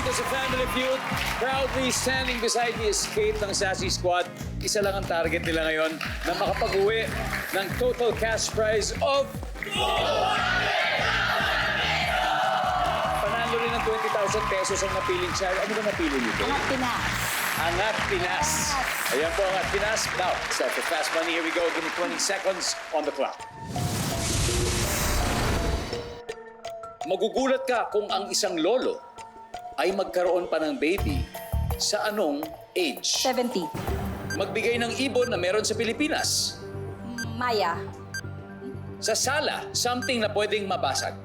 dito sa Family Feud. Proudly standing beside me is Kate ng Sassy Squad. Isa lang ang target nila ngayon na makapag-uwi ng total cash prize of... Panalo rin ng 20,000 pesos ang napiling child. Ano ba napili nito? Angat Pinas. Angat Pinas. Ayan po, Angat Pinas. Now, set for fast money. Here we go. Give me 20 seconds on the clock. Magugulat ka kung ang isang lolo ay magkaroon pa ng baby sa anong age? 70. Magbigay ng ibon na meron sa Pilipinas. Maya. Sa sala, something na pwedeng mabasag.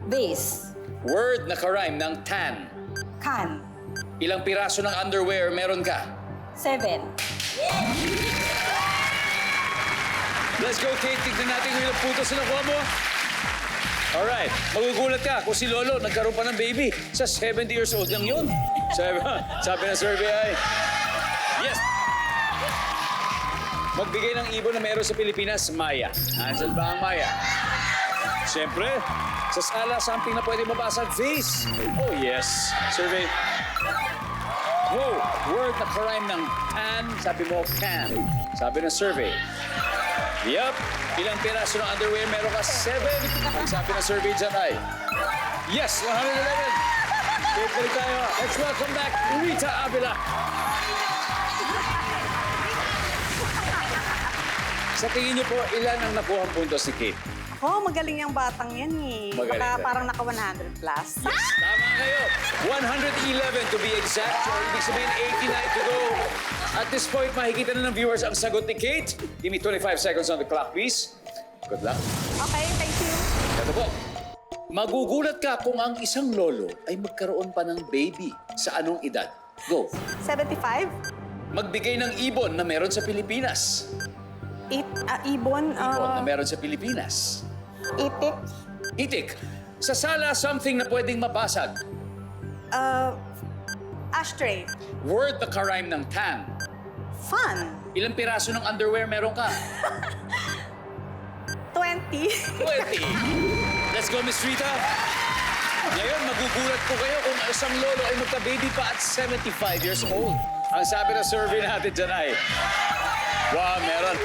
Vase. Word na karime ng tan. Can. Ilang piraso ng underwear meron ka? 7. Let's go, Kate. Tignan natin kung ilang putos na nakuha mo. Alright, magugulat ka kung si Lolo nagkaroon pa ng baby sa 70 years old lang yun. Sabi ng survey ay, yes! Magbigay ng ibon na meron sa Pilipinas, Maya. Andyan ba ang Maya? Siyempre, sa sala, something na pwede mabasag, face. Oh yes, survey. Whoa, word na karime ng can, sabi mo can. Sabi ng survey. Yup. Ilang piraso ng underwear meron ka? 7. Ang sabi ng survey dyan ay, yes, 111. Balik tayo. Let's welcome back Rita Avila. Sa tingin niyo po, ilan ang nakuha ang puntos ni Kate? Oh, magaling yung batang yan eh. Magaling Baka ka. parang naka 100 plus. Yes, tama kayo. 111 to be exact. So, ibig sabihin, 89 to go. At this point, makikita na ng viewers ang sagot ni Kate. Give me 25 seconds on the clock, please. Good luck. Okay, thank you. Ito po. Magugulat ka kung ang isang lolo ay magkaroon pa ng baby. Sa anong edad? Go. 75? Magbigay ng ibon na meron sa Pilipinas. Ibon? Ibon na meron sa Pilipinas. Itik? Itik. Sa sala, something na pwedeng mabasag. Ashtray? Word na karime ng tan. Fun? Ilang piraso ng underwear meron ka? 20? 20. Let's go, Miss Rita. Ngayon, magugulat po kayo kung isang lolo ay magka-baby pa at 75 years old. Ang sabi ng survey natin dyan ay, wow, meron.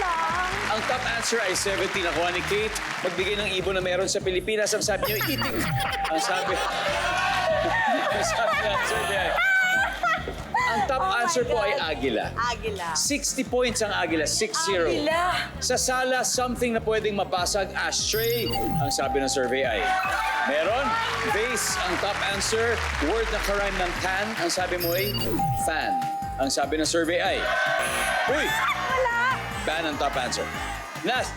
Ang top answer ay 70 nakuha ni Kate. Magbigay ng ibon na meron sa Pilipinas. Ang sabi niyo, itik. Ang sabi ng survey ay, ang top answer po ay agila. Agila. 60 points ang agila, 6-0. Agila. Sa sala, something na pwedeng mabasag, ashtray. Ang sabi ng survey ay, meron. Vase, ang top answer. Word na karime ng can. Ang sabi mo ay, fan. Ang sabi ng survey ay, uy! Wala. Fan ang top answer. Nas,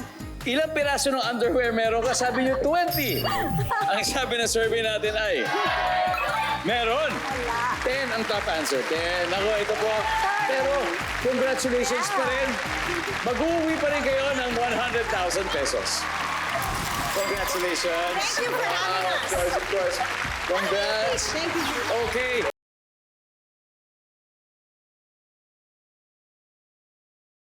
ilang piraso ng underwear meron ka? Sabi niyo, 20. Ang sabi ng survey natin ay, meron. 10 ang top answer. 10. Ako, ito po. Pero, congratulations pa rin. Mag-uwi pa rin kayo ng 100,000 pesos. Congratulations. Thank you for having us. Of course, of course. Congrats. Thank you. Okay.